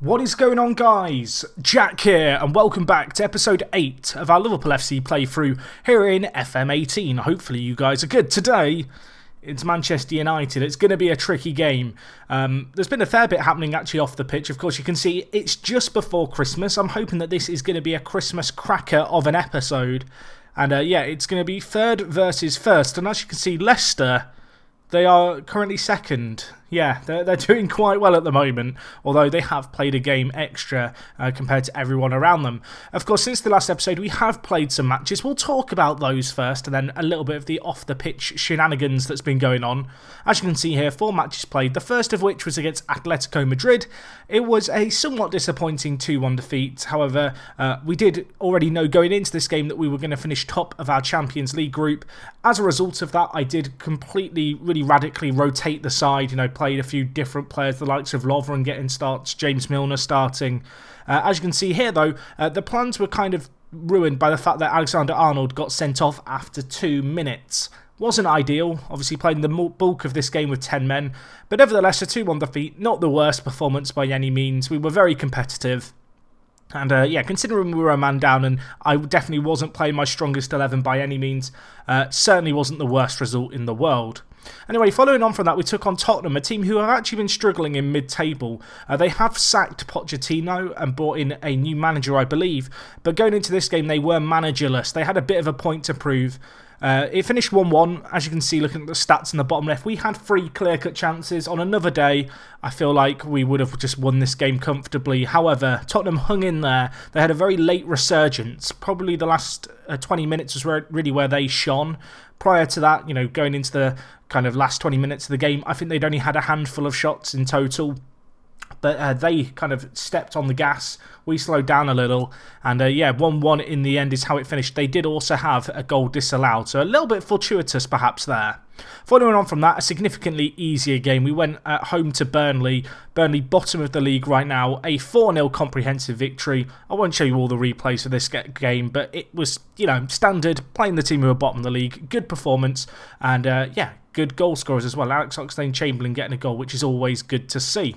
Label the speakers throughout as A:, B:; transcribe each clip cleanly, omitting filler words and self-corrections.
A: What is going on, guys? Jack here, and welcome back to episode 8 of our Liverpool FC playthrough here in FM18. Hopefully you guys are good. Today, it's Manchester United. It's going to be a tricky game. There's been a fair bit happening actually off the pitch. Of course, you can see it's just before Christmas. I'm hoping that this is going to be a Christmas cracker of an episode. And yeah, it's going to be third versus first. And as you can see, Leicester, they are currently second. Yeah, they're doing quite well at the moment, although they have played a game extra compared to everyone around them. Of course, since the last episode, we have played some matches. We'll talk about those first, and then a little bit of the off-the-pitch shenanigans that's been going on. As you can see here, 4 matches played, the first of which was against Atletico Madrid. It was a somewhat disappointing 2-1 defeat. However, we did already know going into this game that we were going to finish top of our Champions League group. As a result of that, I did completely, really radically rotate the side, played a few different players, the likes of Lovren getting starts, James Milner starting. As you can see here, though, the plans were kind of ruined by the fact that Alexander-Arnold got sent off after 2 minutes. Wasn't ideal, obviously playing the bulk of this game with 10 men, but nevertheless a 2-1 defeat, not the worst performance by any means. We were very competitive. And yeah, considering we were a man down and I definitely wasn't playing my strongest 11 by any means, certainly wasn't the worst result in the world. Anyway, following on from that, we took on Tottenham, a team who have actually been struggling in mid-table. They have sacked Pochettino and brought in a new manager, I believe. But going into this game, they were managerless. They had a bit of a point to prove. It finished 1-1. As you can see, looking at the stats in the bottom left, we had 3 clear-cut chances. On another day, I feel like we would have just won this game comfortably. However, Tottenham hung in there. They had a very late resurgence. Probably the last 20 minutes was really where they shone. Prior to that, going into the kind of last 20 minutes of the game, I think they'd only had a handful of shots in total. But they kind of stepped on the gas. We slowed down a little. And yeah, 1-1 in the end is how it finished. They did also have a goal disallowed. So a little bit fortuitous perhaps there. Following on from that, a significantly easier game. We went at home to Burnley. Burnley bottom of the league right now. A 4-0 comprehensive victory. I won't show you all the replays for this game. But it was, standard. Playing the team who are bottom of the league. Good performance. And yeah, good goal scorers as well. Alex Oxlade-Chamberlain getting a goal, which is always good to see.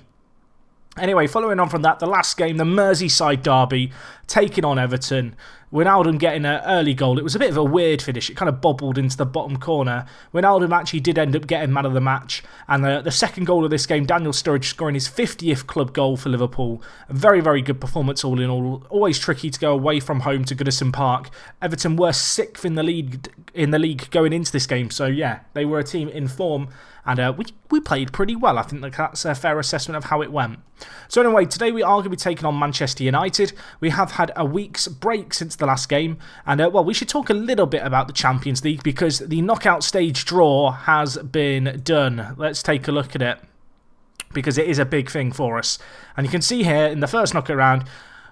A: Anyway, following on from that, the last game, the Merseyside derby, taking on Everton. Wijnaldum getting an early goal. It was a bit of a weird finish. It kind of bobbled into the bottom corner. Wijnaldum actually did end up getting man of the match. And the second goal of this game, Daniel Sturridge scoring his 50th club goal for Liverpool. A very, very good performance all in all. Always tricky to go away from home to Goodison Park. Everton were 6th in the league going into this game. So yeah, they were a team in form. And we played pretty well. I think that's a fair assessment of how it went. So anyway, today we are going to be taking on Manchester United. We have had a week's break since the last game. And well, we should talk a little bit about the Champions League because the knockout stage draw has been done. Let's take a look at it because it is a big thing for us. And you can see here in the first knockout round,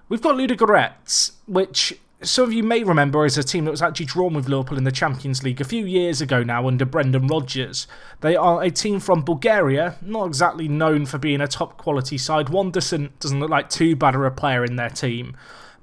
A: we've got Ludogorets, which some of you may remember is a team that was actually drawn with Liverpool in the Champions League a few years ago now under Brendan Rodgers. They are a team from Bulgaria, not exactly known for being a top quality side. Wanderson doesn't look like too bad of a player in their team.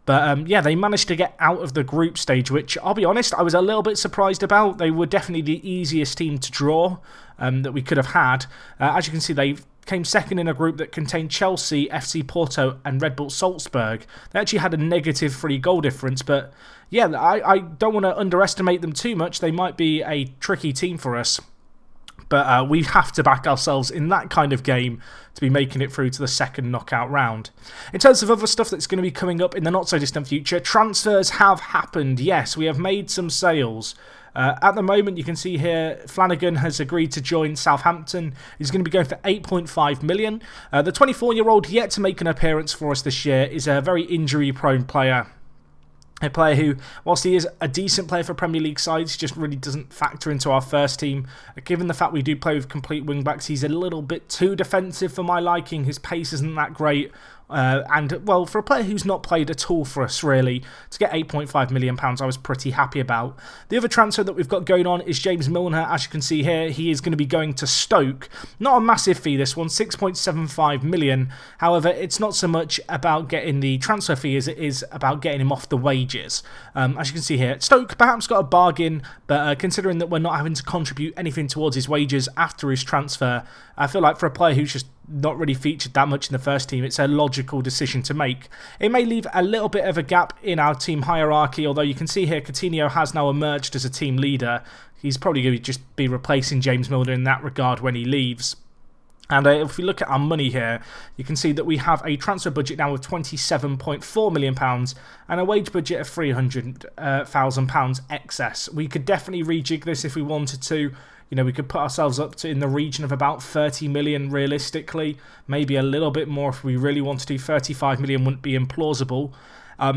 A: But yeah, they managed to get out of the group stage, which I'll be honest, I was a little bit surprised about. They were definitely the easiest team to draw that we could have had. As you can see, they came second in a group that contained Chelsea, FC Porto and Red Bull Salzburg. They actually had a negative 3 goal difference, but yeah, I don't want to underestimate them too much. They might be a tricky team for us. But we have to back ourselves in that kind of game to be making it through to the second knockout round. In terms of other stuff that's going to be coming up in the not-so-distant future, transfers have happened. Yes, we have made some sales. At the moment, you can see here, Flanagan has agreed to join Southampton. He's going to be going for 8.5 million. The 24-year-old yet to make an appearance for us this year is a very injury-prone player. A player who, whilst he is a decent player for Premier League sides, just really doesn't factor into our first team. Given the fact we do play with complete wing-backs, he's a little bit too defensive for my liking. His pace isn't that great. And, well, for a player who's not played at all for us, really, to get £8.5 million, I was pretty happy about. The other transfer that we've got going on is James Milner. As you can see here, he is going to be going to Stoke. Not a massive fee, this one, £6.75 million. However, it's not so much about getting the transfer fee as it is about getting him off the wages. As you can see here, Stoke perhaps got a bargain, but considering that we're not having to contribute anything towards his wages after his transfer, I feel like for a player who's just not really featured that much in the first team, it's a logical decision to make. It may leave a little bit of a gap in our team hierarchy, although you can see here Coutinho has now emerged as a team leader. He's probably going to just be replacing James Milner in that regard when he leaves. And if we look at our money here, you can see that we have a transfer budget now of £27.4 million and a wage budget of £300,000 excess. We could definitely rejig this if we wanted to. You know, we could put ourselves up to in the region of about 30 million realistically, maybe a little bit more if we really want to do. 35 million wouldn't be implausible.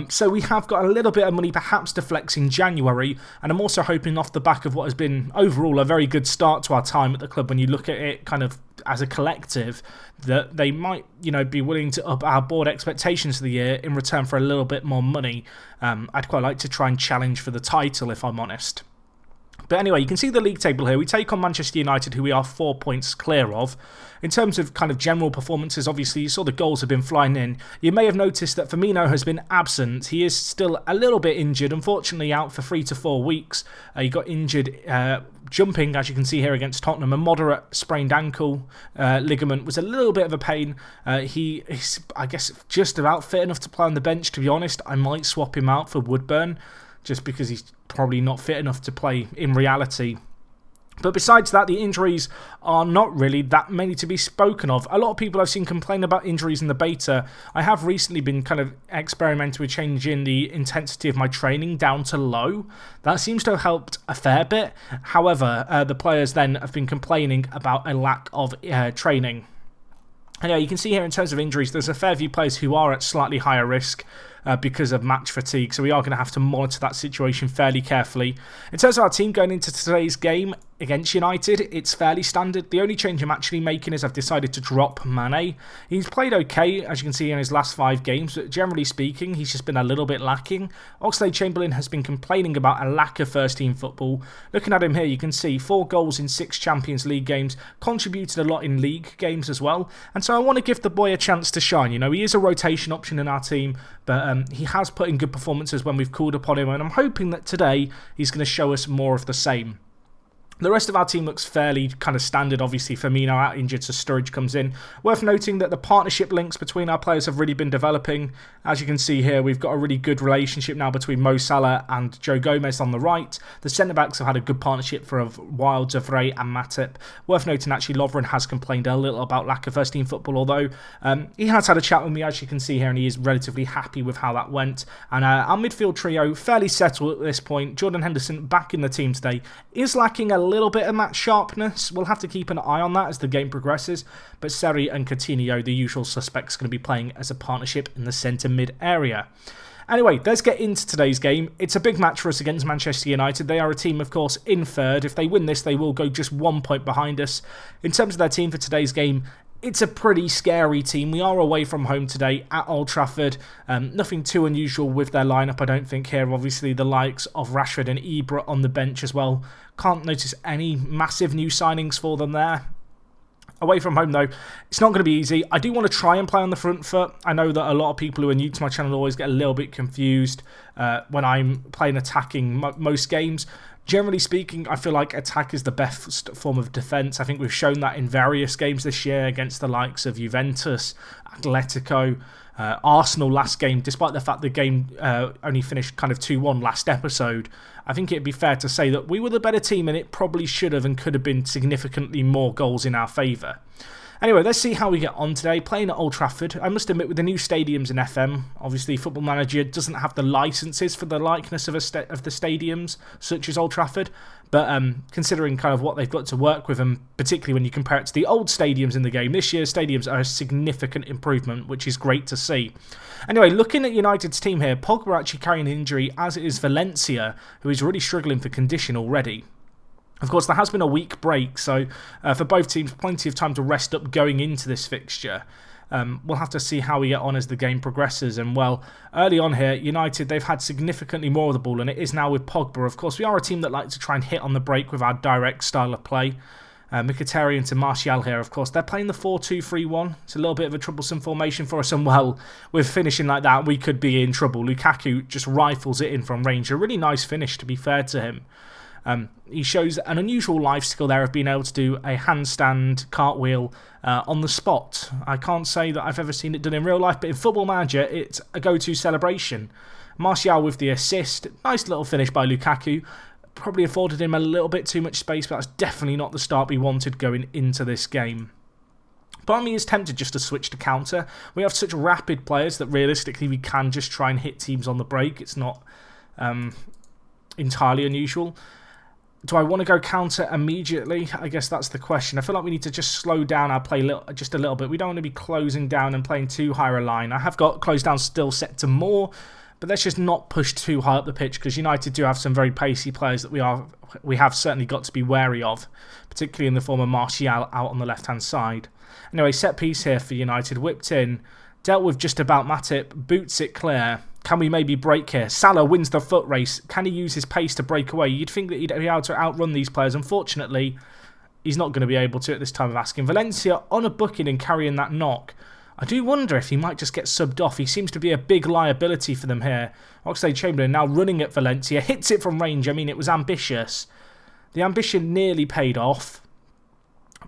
A: So we have got a little bit of money perhaps to flex in January, and I'm also hoping off the back of what has been overall a very good start to our time at the club, when you look at it kind of as a collective, that they might, you know, be willing to up our board expectations for the year in return for a little bit more money. I'd quite like to try and challenge for the title, if I'm honest. But anyway, you can see the league table here. We take on Manchester United, who we are 4 points clear of. In terms of kind of general performances, obviously you saw the goals have been flying in. You may have noticed that Firmino has been absent. He is still a little bit injured, unfortunately out for 3 to 4 weeks. He got injured jumping, as you can see here, against Tottenham. A moderate sprained ankle ligament was a little bit of a pain. He's, I guess, just about fit enough to play on the bench, to be honest. I might swap him out for Woodburn, just because he's probably not fit enough to play in reality. But besides that, the injuries are not really that many to be spoken of. A lot of people I've seen complain about injuries in the beta. I have recently been kind of experimenting with changing the intensity of my training down to low. That seems to have helped a fair bit. However, the players then have been complaining about a lack of training. Anyway, you can see here in terms of injuries, there's a fair few players who are at slightly higher risk because of match fatigue, so we are going to have to monitor that situation fairly carefully. In terms of our team going into today's game against United, it's fairly standard. The only change I'm actually making is I've decided to drop Mane. He's played okay, as you can see, in his last 5 games, but generally speaking, he's just been a little bit lacking. Oxlade-Chamberlain has been complaining about a lack of first-team football. Looking at him here, you can see 4 goals in 6 Champions League games, contributed a lot in league games as well, and so I want to give the boy a chance to shine. You know, he is a rotation option in our team, but he has put in good performances when we've called upon him, and I'm hoping that today he's going to show us more of the same. The rest of our team looks fairly kind of standard. Obviously, Firmino out injured, so Sturridge comes in. Worth noting that the partnership links between our players have really been developing. As you can see here, we've got a really good relationship now between Mo Salah and Joe Gomez on the right. The centre-backs have had a good partnership for a while, Devray and Matip. Worth noting, actually, Lovren has complained a little about lack of first-team football, although he has had a chat with me, as you can see here, and he is relatively happy with how that went. And our midfield trio, fairly settled at this point. Jordan Henderson, back in the team today, is lacking a little bit of match sharpness. We'll have to keep an eye on that as the game progresses, but Seri and Coutinho, the usual suspects, going to be playing as a partnership in the centre mid area. Anyway, let's get into today's game. It's a big match for us against Manchester United. They are a team, of course, in third. If they win this, they will go just 1 point behind us. In terms of their team for today's game, it's a pretty scary team. We are away from home today at Old Trafford. Nothing too unusual with their lineup, I don't think, here. Obviously, the likes of Rashford and Ibra on the bench as well. Can't notice any massive new signings for them there. Away from home, though, it's not going to be easy. I do want to try and play on the front foot. I know that a lot of people who are new to my channel always get a little bit confused when I'm playing attacking most games. Generally speaking, I feel like attack is the best form of defence. I think we've shown that in various games this year against the likes of Juventus, Atletico, Arsenal last game, despite the fact the game only finished kind of 2-1 last episode. I think it'd be fair to say that we were the better team and it probably should have and could have been significantly more goals in our favour. Anyway, let's see how we get on today. Playing at Old Trafford, I must admit, with the new stadiums in FM, obviously Football Manager doesn't have the licences for the likeness of the stadiums, such as Old Trafford. But considering kind of what they've got to work with, and particularly when you compare it to the old stadiums in the game, this year's stadiums are a significant improvement, which is great to see. Anyway, looking at United's team here, Pogba actually carrying an injury, as is Valencia, who is really struggling for condition already. Of course, there has been a week break, so for both teams, plenty of time to rest up going into this fixture. We'll have to see how we get on as the game progresses. And, well, early on here, United, they've had significantly more of the ball, and it is now with Pogba. Of course, we are a team that likes to try and hit on the break with our direct style of play. Mkhitaryan to Martial here, of course. They're playing the 4-2-3-1. It's a little bit of a troublesome formation for us, and, well, with finishing like that, we could be in trouble. Lukaku just rifles it in from range. A really nice finish, to be fair to him. He shows an unusual life skill there of being able to do a handstand cartwheel on the spot. I can't say that I've ever seen it done in real life, but in Football Manager, it's a go-to celebration. Martial with the assist. Nice little finish by Lukaku. Probably afforded him a little bit too much space, but that's definitely not the start we wanted going into this game. Part of me is tempted just to switch to counter. We have such rapid players that realistically we can just try and hit teams on the break. It's not entirely unusual. Do I want to go counter immediately? I guess that's the question. I feel like we need to just slow down our play just a little bit. We don't want to be closing down and playing too high a line. I have got close down still set to more, but let's just not push too high up the pitch because United do have some very pacey players that we have certainly got to be wary of, particularly in the form of Martial out on the left-hand side. Anyway, set piece here for United. Whipped in, dealt with just about Matip, boots it clear. Can we maybe break here? Salah wins the foot race. Can he use his pace to break away? You'd think that he'd be able to outrun these players. Unfortunately, he's not going to be able to at this time of asking. Valencia on a booking and carrying that knock. I do wonder if he might just get subbed off. He seems to be a big liability for them here. Oxlade-Chamberlain now running at Valencia. Hits it from range. I mean, it was ambitious. The ambition nearly paid off.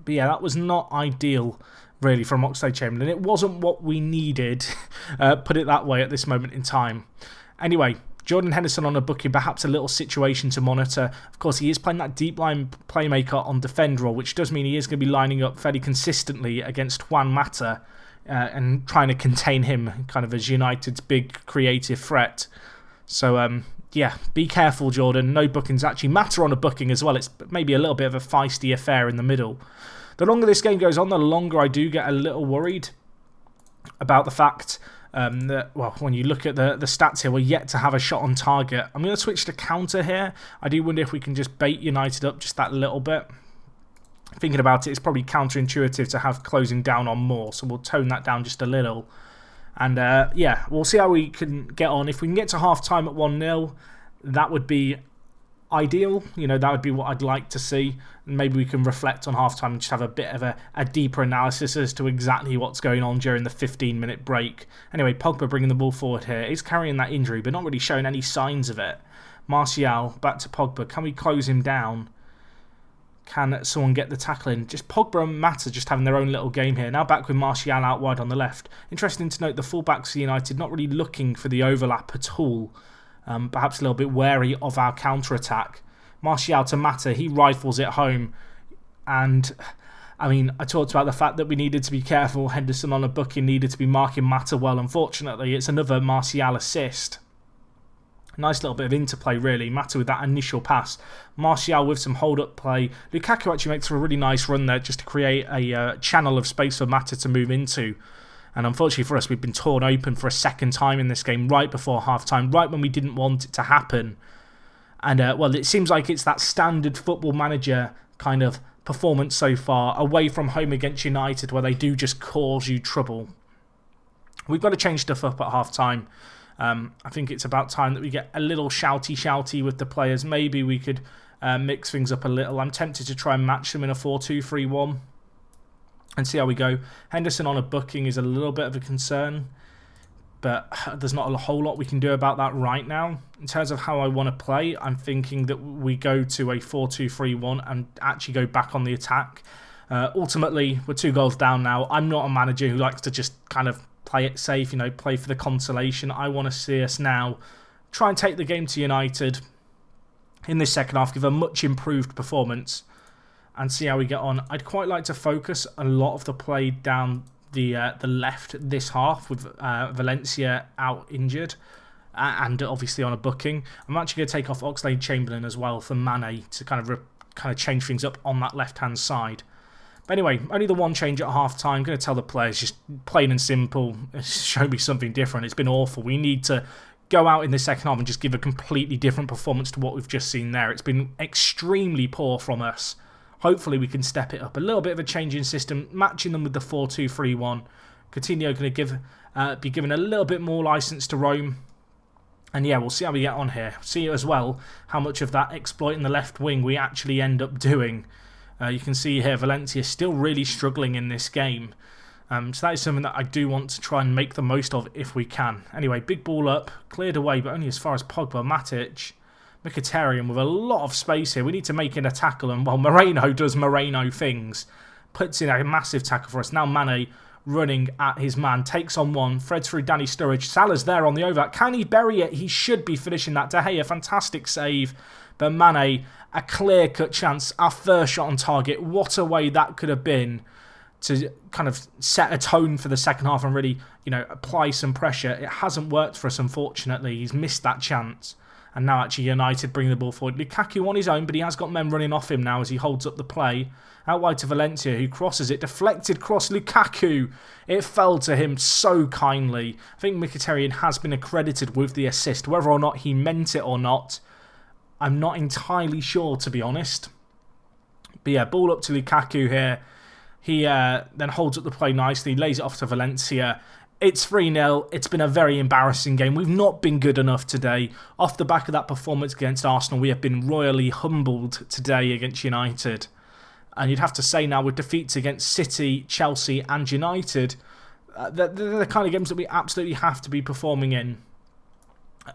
A: But yeah, that was not ideal, really, from Oxlade-Chamberlain. It wasn't what we needed, put it that way, at this moment in time. Anyway, Jordan Henderson on a booking, perhaps a little situation to monitor. Of course, he is playing that deep line playmaker on defender role, which does mean he is going to be lining up fairly consistently against Juan Mata and trying to contain him kind of as United's big creative threat. So, yeah, be careful, Jordan. No bookings. Actually, Mata on a booking as well. It's maybe a little bit of a feisty affair in the middle. The longer this game goes on, the longer I do get a little worried about the fact that, well, when you look at the stats here, we're yet to have a shot on target. I'm going to switch to counter here. I do wonder if we can just bait United up just that little bit. Thinking about it, it's probably counterintuitive to have closing down on more, so we'll tone that down just a little. And yeah, we'll see how we can get on. If we can get to half-time at 1-0, that would be ideal. You know, that would be what I'd like to see. And maybe we can reflect on half-time and just have a bit of a deeper analysis as to exactly what's going on during the 15-minute break. Anyway, Pogba bringing the ball forward here. He's carrying that injury, but not really showing any signs of it. Martial, back to Pogba. Can we close him down? Can someone get the tackle in? Just Pogba and Mata just having their own little game here. Now back with Martial out wide on the left. Interesting to note the fullbacks for United not really looking for the overlap at all. Perhaps a little bit wary of our counter-attack. Martial to Mata, he rifles it home. And, I mean, I talked about the fact that we needed to be careful. Henderson on a booking needed to be marking Mata well. Unfortunately, it's another Martial assist. Nice little bit of interplay, really. Mata with that initial pass. Martial with some hold-up play. Lukaku actually makes a really nice run there just to create a channel of space for Mata to move into. And unfortunately for us, we've been torn open for a second time in this game, right before half-time, right when we didn't want it to happen. And, well, it seems like it's that standard Football Manager kind of performance so far, away from home against United, where they do just cause you trouble. We've got to change stuff up at half-time. I think it's about time that we get a little shouty with the players. Maybe we could mix things up a little. I'm tempted to try and match them in a 4-2-3-1 and see how we go. Henderson on a booking is a little bit of a concern, but there's not a whole lot we can do about that right now. In terms of how I want to play, I'm thinking that we go to a 4-2-3-1 and actually go back on the attack. Ultimately, we're 2 goals down now. I'm not a manager who likes to just kind of play it safe, you know, play for the consolation. I want to see us now try and take the game to United in this second half, give a much improved performance and see how we get on. I'd quite like to focus a lot of the play down the left this half with Valencia out injured and obviously on a booking. I'm actually going to take off Oxlade-Chamberlain as well for Mane to kind of change things up on that left-hand side. But anyway, only the one change at half-time. I'm going to tell the players, just plain and simple, show me something different. It's been awful. We need to go out in the second half and just give a completely different performance to what we've just seen there. It's been extremely poor from us. Hopefully we can step it up. A little bit of a change in system, matching them with the 4-2-3-1. Coutinho going to be given a little bit more licence to roam. And yeah, we'll see how we get on here. See as well how much of that exploit in the left wing we actually end up doing. You can see here Valencia still really struggling in this game. So that is something that I do want to try and make the most of if we can. Anyway, big ball up, cleared away, but only as far as Pogba. Mkhitaryan with a lot of space here. We need to make in a tackle, and well, Moreno does Moreno things. Puts in a massive tackle for us. Now Mane running at his man. Takes on one. Threads through Danny Sturridge. Salah's there on the over. Can he bury it? He should be finishing that. De Gea, fantastic save. But Mane, a clear-cut chance. Our first shot on target. What a way that could have been to kind of set a tone for the second half and really, apply some pressure. It hasn't worked for us, unfortunately. He's missed that chance. And now actually United bring the ball forward. Lukaku on his own, but he has got men running off him now as he holds up the play. Out wide to Valencia, who crosses it. Deflected cross, Lukaku. It fell to him so kindly. I think Mkhitaryan has been accredited with the assist. Whether or not he meant it or not, I'm not entirely sure, to be honest. But yeah, ball up to Lukaku here. He then holds up the play nicely, lays it off to Valencia. It's 3-0. It's been a very embarrassing game. We've not been good enough today. Off the back of that performance against Arsenal, we have been royally humbled today against United. And you'd have to say now with defeats against City, Chelsea and United, they're the kind of games that we absolutely have to be performing in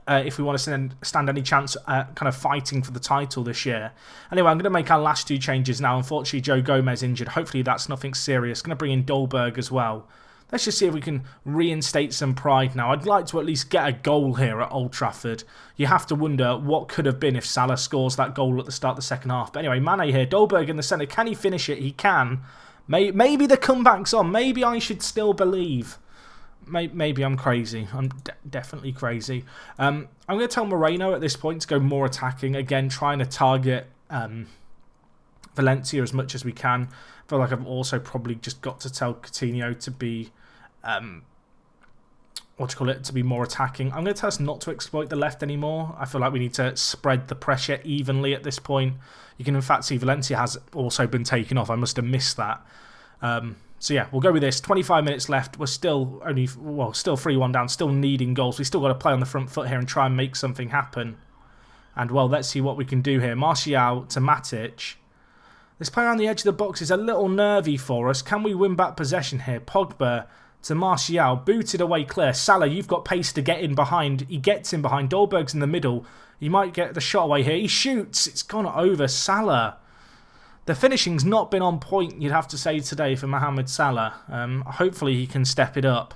A: if we want to stand any chance at kind of fighting for the title this year. Anyway, I'm going to make our last two changes now. Unfortunately, Joe Gomez injured. Hopefully that's nothing serious. Going to bring in Dolberg as well. Let's just see if we can reinstate some pride now. I'd like to at least get a goal here at Old Trafford. You have to wonder what could have been if Salah scores that goal at the start of the second half. But anyway, Mane here. Dolberg in the centre. Can he finish it? He can. Maybe the comeback's on. Maybe I should still believe. Maybe I'm crazy. I'm definitely crazy. I'm going to tell Moreno at this point to go more attacking. Again, trying to target Valencia as much as we can. I feel like I've also probably just got to tell Coutinho to be... to be more attacking. I'm going to tell us not to exploit the left anymore. I feel like we need to spread the pressure evenly at this point. You can in fact see Valencia has also been taken off. I must have missed that. So yeah, we'll go with this. 25 minutes left. We're still still 3-1 down, still needing goals. We still got to play on the front foot here and try and make something happen. And well, let's see what we can do here. Martial to Matic. This play around the edge of the box is a little nervy for us. Can we win back possession here? Pogba to Martial, booted away clear. Salah, you've got pace to get in behind. He gets in behind. Dolberg's in the middle. He might get the shot away here. He shoots. It's gone over. Salah. The finishing's not been on point, you'd have to say, today for Mohamed Salah. Hopefully he can step it up.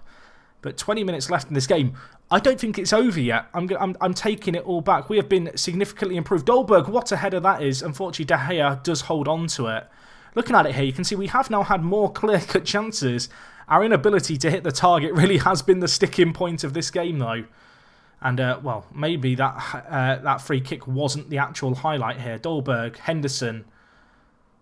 A: But 20 minutes left in this game. I don't think it's over yet. I'm taking it all back. We have been significantly improved. Dolberg, what a header that is. Unfortunately, De Gea does hold on to it. Looking at it here, you can see we have now had more clear-cut chances. Our inability to hit the target really has been the sticking point of this game, though. And, well, maybe that free kick wasn't the actual highlight here. Dolberg, Henderson.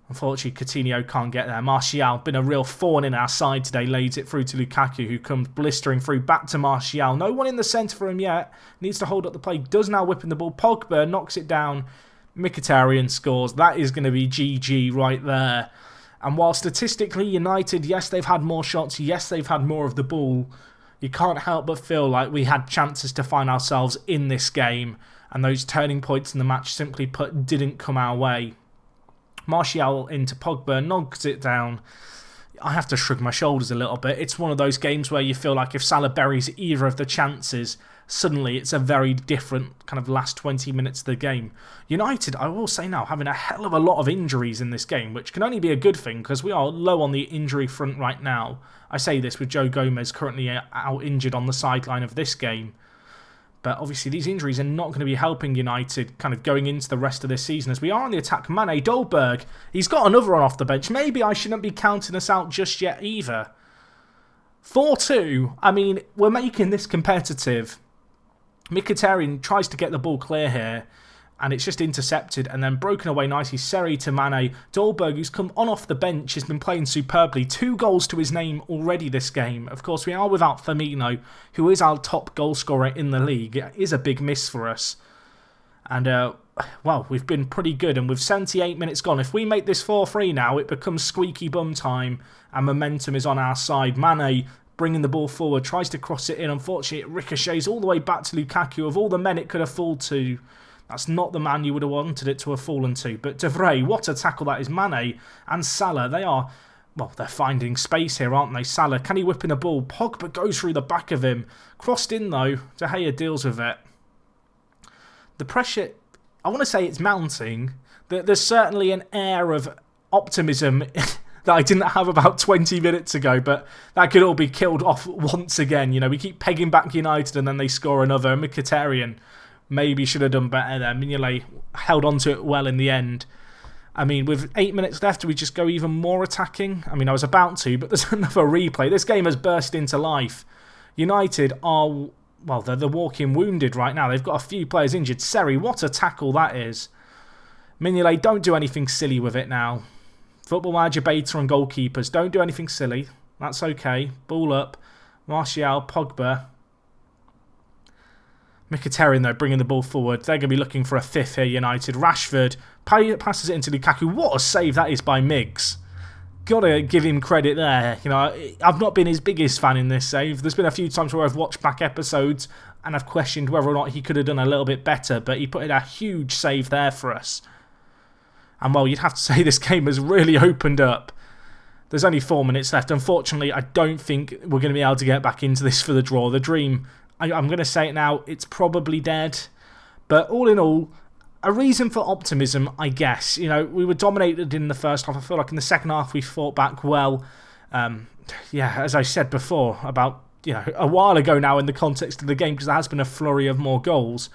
A: Unfortunately, Coutinho can't get there. Martial, been a real thorn in our side today, lays it through to Lukaku, who comes blistering through back to Martial. No one in the centre for him yet. Needs to hold up the play. Does now whip in the ball. Pogba knocks it down. Mkhitaryan scores. That is going to be GG right there. And while statistically United, yes, they've had more shots. Yes, they've had more of the ball. You can't help but feel like we had chances to find ourselves in this game. And those turning points in the match, simply put, didn't come our way. Martial into Pogba, knocks it down. I have to shrug my shoulders a little bit. It's one of those games where you feel like if Salah buries either of the chances, suddenly it's a very different kind of last 20 minutes of the game. United, I will say now, having a hell of a lot of injuries in this game, which can only be a good thing because we are low on the injury front right now. I say this with Joe Gomez currently out injured on the sideline of this game. But obviously these injuries are not going to be helping United kind of going into the rest of this season as we are on the attack. Mane, Dolberg, he's got another one off the bench. Maybe I shouldn't be counting us out just yet either. 4-2, I mean, we're making this competitive. Mkhitaryan tries to get the ball clear here. And it's just intercepted and then broken away nicely. Seri to Mane. Dolberg, who's come on off the bench, has been playing superbly. 2 goals to his name already this game. Of course, we are without Firmino, who is our top goal scorer in the league. It is a big miss for us. And, well, we've been pretty good. And with 78 minutes gone, if we make this 4-3 now, it becomes squeaky bum time. And momentum is on our side. Mane bringing the ball forward, tries to cross it in. Unfortunately, it ricochets all the way back to Lukaku. Of all the men it could have fallen to, that's not the man you would have wanted it to have fallen to. But De Vrij, what a tackle that is. Mane and Salah, they're finding space here, aren't they? Salah, can he whip in a ball? Pogba goes through the back of him. Crossed in, though. De Gea deals with it. The pressure I want to say it's mounting. There's certainly an air of optimism that I didn't have about 20 minutes ago, but that could all be killed off once again. You know, we keep pegging back United and then they score another. Mkhitaryan maybe should have done better there. Mignolet held on to it well in the end. I mean, with 8 minutes left, do we just go even more attacking? I mean, I was about to, but there's another replay. This game has burst into life. United are, well, they're walking wounded right now. They've got a few players injured. Seri, what a tackle that is. Mignolet, don't do anything silly with it now. Football Manager Beta and goalkeepers, don't do anything silly. That's okay. Ball up. Martial, Pogba. Mkhitaryan, though, bringing the ball forward. They're going to be looking for a fifth here, United. Rashford passes it into Lukaku. What a save that is by Miggs. Got to give him credit there. You know, I've not been his biggest fan in this save. There's been a few times where I've watched back episodes and I've questioned whether or not he could have done a little bit better, but he put in a huge save there for us. And, well, you'd have to say this game has really opened up. There's only 4 minutes left. Unfortunately, I don't think we're going to be able to get back into this for the draw. The dream, I'm going to say it now, it's probably dead. But all in all, a reason for optimism, I guess. You know, we were dominated in the first half. I feel like in the second half we fought back well. Yeah, as I said before, about a while ago now in the context of the game, because there has been a flurry of more goals.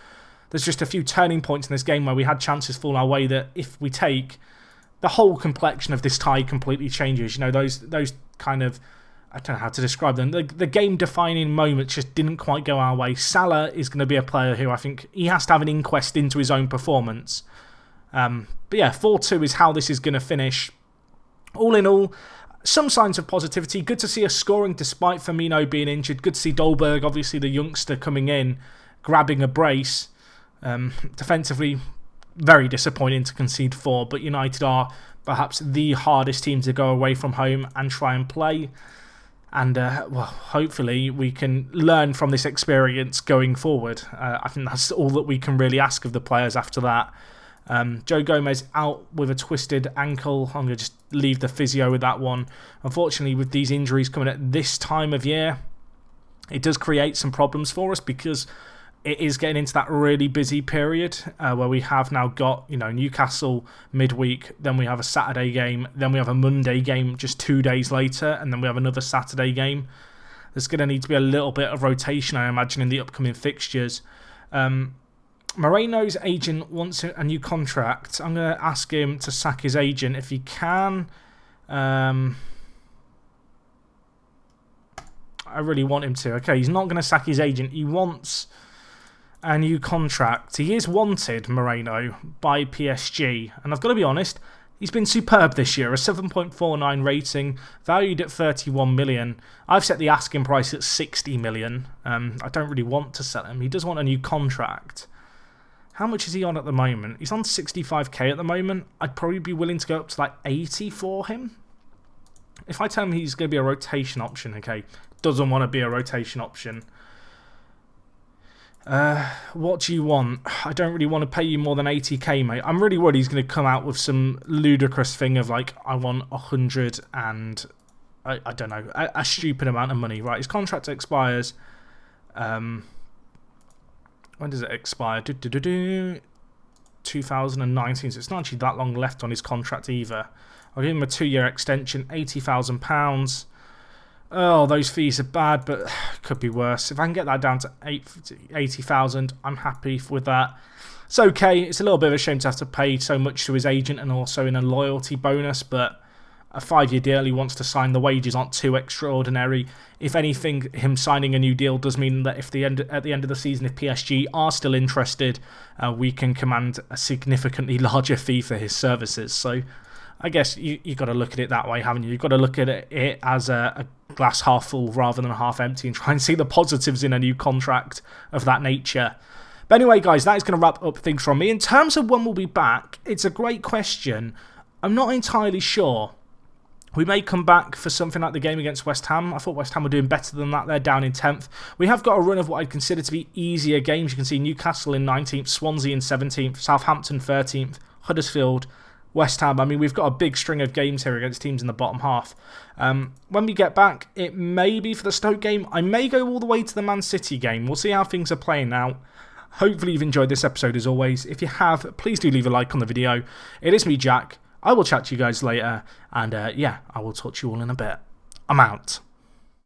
A: There's just a few turning points in this game where we had chances fall our way that if we take, the whole complexion of this tie completely changes. You know, those kind of, I don't know how to describe them. The game-defining moments just didn't quite go our way. Salah is going to be a player who I think he has to have an inquest into his own performance. But yeah, 4-2 is how this is going to finish. All in all, some signs of positivity. Good to see us scoring despite Firmino being injured. Good to see Dolberg, obviously the youngster, coming in, grabbing a brace. Defensively, very disappointing to concede 4, but United are perhaps the hardest team to go away from home and try and play. And, well, hopefully we can learn from this experience going forward. I think that's all that we can really ask of the players after that. Joe Gomez out with a twisted ankle. I'm going to just leave the physio with that one. Unfortunately, with these injuries coming at this time of year, it does create some problems for us because it is getting into that really busy period where we have now got, Newcastle midweek, then we have a Saturday game, then we have a Monday game just 2 days later, and then we have another Saturday game. There's going to need to be a little bit of rotation, I imagine, in the upcoming fixtures. Moreno's agent wants a new contract. I'm going to ask him to sack his agent if he can. I really want him to. Okay, he's not going to sack his agent. He wants a new contract. He is wanted, Moreno, by PSG. And I've got to be honest, he's been superb this year. A 7.49 rating, valued at 31 million. I've set the asking price at 60 million. I don't really want to sell him. He does want a new contract. How much is he on at the moment? He's on 65k at the moment. I'd probably be willing to go up to like 80 for him. If I tell him he's going to be a rotation option, okay, doesn't want to be a rotation option. What do you want? I don't really want to pay you more than 80k, mate. I'm really worried he's going to come out with some ludicrous thing of like, I want 100 and I don't know, a stupid amount of money. Right, his contract expires. When does it expire? 2019, so it's not actually that long left on his contract either. I'll give him a 2-year extension, £80,000. Oh, those fees are bad, but could be worse. If I can get that down to 80,000, I'm happy with that. It's okay. It's a little bit of a shame to have to pay so much to his agent and also in a loyalty bonus, but a 5-year deal, he wants to sign. The wages aren't too extraordinary. If anything, him signing a new deal does mean that at the end of the season, if PSG are still interested, we can command a significantly larger fee for his services. So I guess you've got to look at it that way, haven't you? You've got to look at it as a glass half full rather than half empty and try and see the positives in a new contract of that nature. But anyway, guys, that is going to wrap up things from me. In terms of when we'll be back, it's a great question. I'm not entirely sure. We may come back for something like the game against West Ham. I thought West Ham were doing better than that. They're down in 10th. We have got a run of what I'd consider to be easier games. You can see Newcastle in 19th, Swansea in 17th, Southampton 13th, Huddersfield, West Ham. I mean, we've got a big string of games here against teams in the bottom half. When we get back, it may be for the Stoke game. I may go all the way to the Man City game. We'll see how things are playing out. hopefully you've enjoyed this episode as always. If you have, please do leave a like on the video. It is me, Jack. I will chat to you guys later, and yeah, I will talk to you all in a bit. I'm out.